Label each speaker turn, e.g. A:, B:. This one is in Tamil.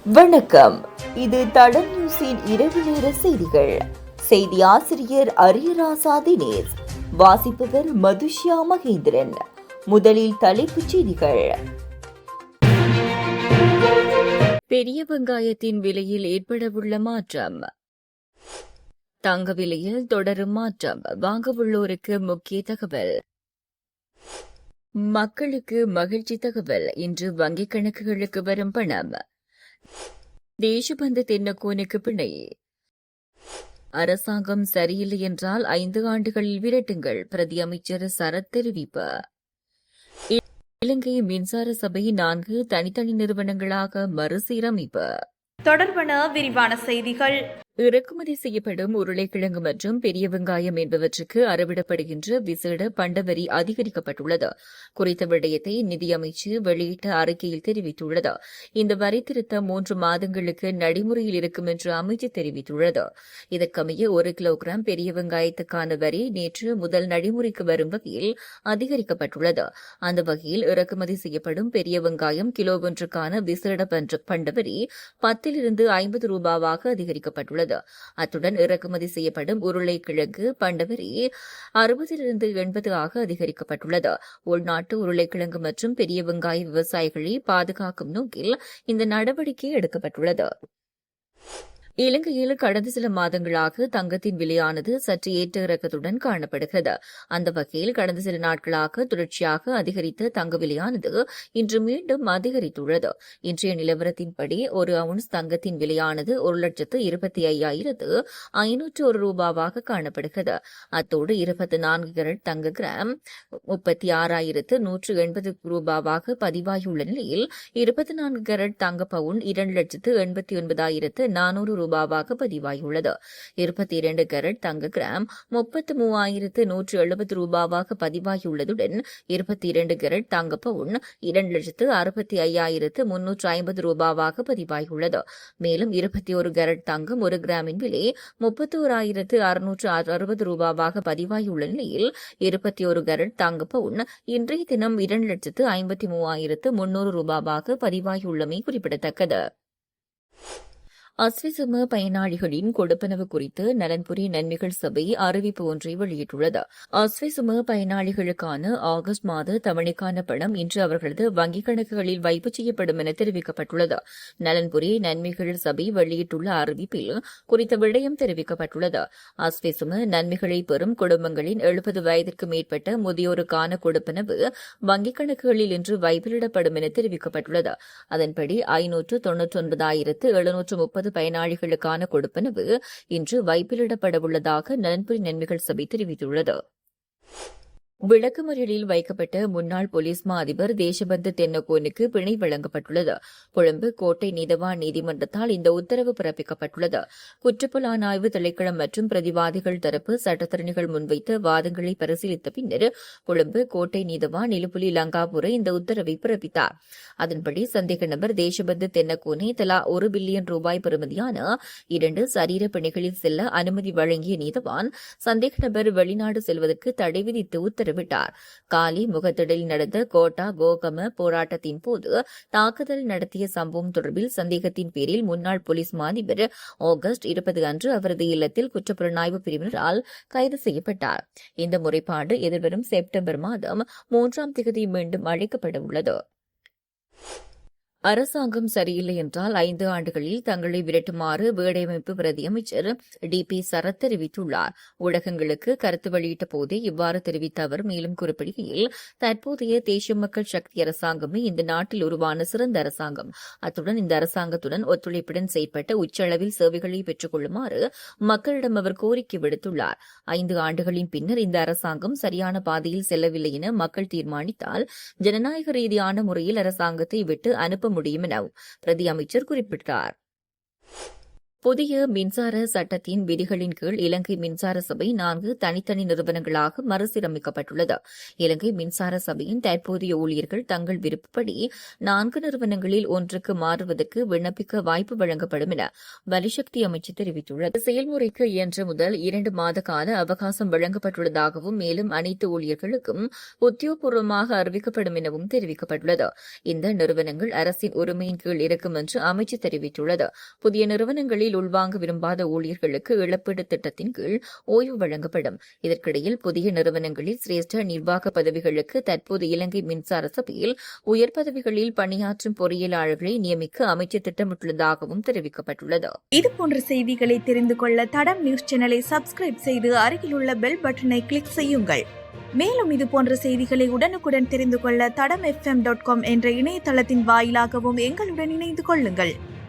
A: வணக்கம். இது தடம் நியூஸின் இரவு நேர செய்திகள். செய்தி ஆசிரியர் அரியராசா தினேஷ். வாசிப்பவர் மதுஷ்யா மகேந்திரன். முதலில் தலைப்புச் செய்திகள். பெரிய வெங்காயத்தின் விலையில் ஏற்படவுள்ள மாற்றம். தங்க விலையில் தொடரும் மாற்றம். வாங்கவுள்ளோருக்கு முக்கிய தகவல். மக்களுக்கு மகிழ்ச்சி தகவல். இன்று வங்கிக் கணக்குகளுக்கு வரும் பணம். தேசபந்து தென்னக்கோனுக்கு பிணை. அரசாங்கம் சரியில்லை என்றால் 5 ஆண்டுகளில் விரட்டுங்கள். பிரதி அமைச்சர் சரத் தெரிவிப்பு. இலங்கை மின்சார சபை 4 தனித்தனி நிறுவனங்களாக மறுசீரமைப்பு.
B: தொடர்பான விரிவான செய்திகள்.
A: இறக்குமதி செய்யப்படும் உருளைக்கிழங்கு மற்றும் பெரிய வெங்காயம் என்பவற்றுக்கு அறவிடப்படுகின்ற விசேட பண்டவரி அதிகரிக்கப்பட்டுள்ளது. குறித்த விடயத்தை நிதியமைச்சு வெளியிட்ட அறிக்கையில் தெரிவித்துள்ளது. இந்த வரி திருத்தம் 3 மாதங்களுக்கு நடைமுறையில் இருக்கும் என்று அமைச்சு தெரிவித்துள்ளது. இதற்கமைய 1 கிலோகிராம் பெரிய வெங்காயத்துக்கான வரி நேற்று முதல் நடைமுறைக்கு வரும் வகையில் அதிகரிக்கப்பட்டுள்ளது. அந்த வகையில் இறக்குமதி செய்யப்படும் பெரிய வெங்காயம் கிலோ ஒன்றுக்கான விசேட பண்டவரி 10 50 ரூபாவாக அதிகரிக்கப்பட்டுள்ளது. அத்துடன் இறக்குமதி செய்யப்படும் உருளைக்கிழங்கு பண்டவரி 60 80 ஆக அதிகரிக்கப்பட்டுள்ளது. உள்நாட்டு உருளைக்கிழங்கு மற்றும் பெரிய வெங்காய விவசாயிகளை பாதுகாக்கும் நோக்கில் இந்த நடவடிக்கை எடுக்கப்பட்டுள்ளது. இலங்கையில் கடந்த சில மாதங்களாக தங்கத்தின் விலையானது சற்று ஏற்ற இறக்கத்துடன் காணப்படுகிறது. அந்த வகையில் கடந்த சில நாட்களாக தொடர்ச்சியாக அதிகரித்த தங்க விலையானது இன்று மீண்டும் அதிகரித்துள்ளது. இன்றைய நிலவரத்தின்படி 1 அவுன்ஸ் தங்கத்தின் விலையானது 1,55,501 ரூபாவாக காணப்படுகிறது. அத்தோடு 24 கேரட் தங்க கிராம் 36,180 ரூபாவாக பதிவாகியுள்ள நிலையில் 24 கேரட் தங்க பவுன் 2,89,400 ரூபாவாக பதிவாகியுள்ளது. 22 கேரட் தங்க கிராம் 33,170 ரூபாவாக பதிவாகியுள்ளதுடன் 22 கேரட் தங்க பவுன் 2,65,350 ரூபாவாக பதிவாகியுள்ளது. மேலும் 21 கேரட் தங்கம் 1 கிராமின் விலை 31,660 ரூபாவாக பதிவாகியுள்ள நிலையில் 21 கேரட் தங்க பவுன் இன்றைய தினம் 2,53,300 ரூபாவாக பதிவாகியுள்ளமை குறிப்பிடத்தக்கது. அஸ்விசும பயனாளிகளின் கொடுப்பனவு குறித்து நலன்புரி நன்மைகள் சபை அறிவிப்பு ஒன்றை வெளியிட்டுள்ளது. அஸ்விசும பயனாளிகளுக்கான ஆகஸ்ட் மாத தவணைக்கான பணம் இன்று அவர்களது வங்கிக் கணக்குகளில் வைப்பு செய்யப்படும் என தெரிவிக்கப்பட்டுள்ளது. நலன்புரி நன்மைகள் சபை வெளியிட்டுள்ள அறிவிப்பில் குறித்த விடயம் தெரிவிக்கப்பட்டுள்ளது. அஸ்விசும நன்மைகளை பெறும் குடும்பங்களின் 70 வயதிற்கு மேற்பட்ட முதியோருக்கான கொடுப்பனவு வங்கிக் கணக்குகளில் இன்று வைப்பிலிடப்படும் என தெரிவிக்கப்பட்டுள்ளது. அதன்படி 599,730 பயனாளிகளுக்கான கொடுப்பனவு இன்று வைப்பிலிடப்படவுள்ளதாக நலன்புரி நன்மைகள் சபை தெரிவித்துள்ளது. விளக்குமறியலில் வைக்கப்பட்ட முன்னாள் போலீஸ் மா அதிபர் தேசபந்து தென்னக்கோனுக்கு பிணை வழங்கப்பட்டுள்ளது. கொழும்பு கோட்டை நீதவான் நீதிமன்றத்தால் இந்த உத்தரவு பிறப்பிக்கப்பட்டுள்ளது. குற்றப்புலனாய்வு திணைக்களம் மற்றும் பிரதிவாதிகள் தரப்பு சட்டத்தரணிகள் முன்வைத்த வாதங்களை பரிசீலித்த பின்னர் கொழும்பு கோட்டை நீதவான் நிலுப்புலி லங்காபுர இந்த உத்தரவை பிறப்பித்தார். அதன்படி சந்தேக நபர் தேசபந்து தென்னக்கோனை தலா 1 பில்லியன் ரூபாய் பெறுமதியான 2 சரீர பிணைகளில் செல்ல அனுமதி வழங்கிய நீதவான் சந்தேக நபர் வெளிநாடு செல்வதற்கு தடை விதித்து உத்தரவிட்டார். காலி முகத்திடலில் நடந்த கோட்டா கோகம போராட்டத்தின் போது தாக்குதல் நடத்திய சம்பவம் தொடர்பில் சந்தேகத்தின் பேரில் முன்னாள் போலீஸ் மா அதிபர் ஆகஸ்ட் 20 அன்று அவரது இல்லத்தில் குற்றப்புலனாய்வு பிரிவினரால் கைது செய்யப்பட்டார். இந்த முறைப்பாடு எதிர்வரும் செப்டம்பர் மாதம் 3ஆம் தேதி மீண்டும் அழைக்கப்பட உள்ளது. அரசாங்கம் சரியில்லை என்றால் 5 ஆண்டுகளில் தங்களை விரட்டுமாறு வீடமைப்பு பிரதி அமைச்சர் டி.பி. சரத் தெரிவித்துள்ளார். ஊடகங்களுக்கு கருத்து வெளியிட்ட போதே இவ்வாறு தெரிவித்த அவர் மேலும் குறிப்பிடுகையில், தற்போதைய தேசிய மக்கள் சக்தி அரசாங்கமே இந்த நாட்டில் உருவான சிறந்த அரசாங்கம். அத்துடன் இந்த அரசாங்கத்துடன் ஒத்துழைப்புடன் செயற்பட்ட உச்சளவில் சேவைகளை பெற்றுக் கொள்ளுமாறு மக்களிடம் அவர் கோரிக்கை விடுத்துள்ளார். 5 ஆண்டுகளின் பின்னர் இந்த அரசாங்கம் சரியான பாதையில் செல்லவில்லை என மக்கள் தீர்மானித்தால் ஜனநாயக ரீதியான முறையில் அரசாங்கத்தை விட்டு அனுப்ப முடியும் என பிரதி அமைச்சர் குறிப்பிட்டார். புதிய மின்சார சட்டத்தின் விதிகளின் கீழ் இலங்கை மின்சார சபை 4 தனித்தனி நிறுவனங்களாக மறுசீரமைக்கப்பட்டுள்ளது. இலங்கை மின்சார சபையின் தற்போதைய ஊழியர்கள் தங்கள் விருப்பப்படி 4 நிறுவனங்களில் ஒன்றுக்கு மாறுவதற்கு விண்ணப்பிக்க வாய்ப்பு வழங்கப்படும் என வலிசக்தி அமைச்சு தெரிவித்துள்ளது. செயல்முறைக்கு இன்று முதல் 2 மாத கால அவகாசம் வழங்கப்பட்டுள்ளதாகவும் மேலும் அனைத்து ஊழியர்களுக்கும் உத்தியோகபூர்வமாக அறிவிக்கப்படும் எனவும் தெரிவிக்கப்பட்டுள்ளது. இந்த நிறுவனங்கள் அரசின் உரிமையின் கீழ் இருக்கும் என்று அமைச்சு தெரிவித்துள்ளது. புதிய நிறுவனங்களில் உள்வாங்க விரும்பாத ஊழியர்களுக்கு இழப்பீடு திட்டத்தின் கீழ் ஓய்வு வழங்கப்படும். இதற்கிடையில் புதிய நிறுவனங்களில் சிரேஷ்ட நிர்வாக பதவிகளுக்கு தற்போது இலங்கை மின்சார சபையில் உயர் பதவிகளில் பணியாற்றும் பொறியியலாளர்களை நியமிக்க அமைச்சு திட்டமிட்டுள்ளதாகவும் தெரிவிக்கப்பட்டுள்ளது.
B: இதுபோன்ற செய்திகளை தெரிந்து கொள்ள தடம் நியூஸ் சேனலை சப்ஸ்கிரைப் செய்து அருகிலுள்ள பெல் பட்டனை கிளிக் செய்யுங்கள். மேலும் இதுபோன்ற செய்திகளை உடனுக்குடன் தெரிந்து கொள்ள தடம் FM.com என்ற இணையதளத்தின் வாயிலாகவும் எங்களுடன் இணைந்து கொள்ளுங்கள்.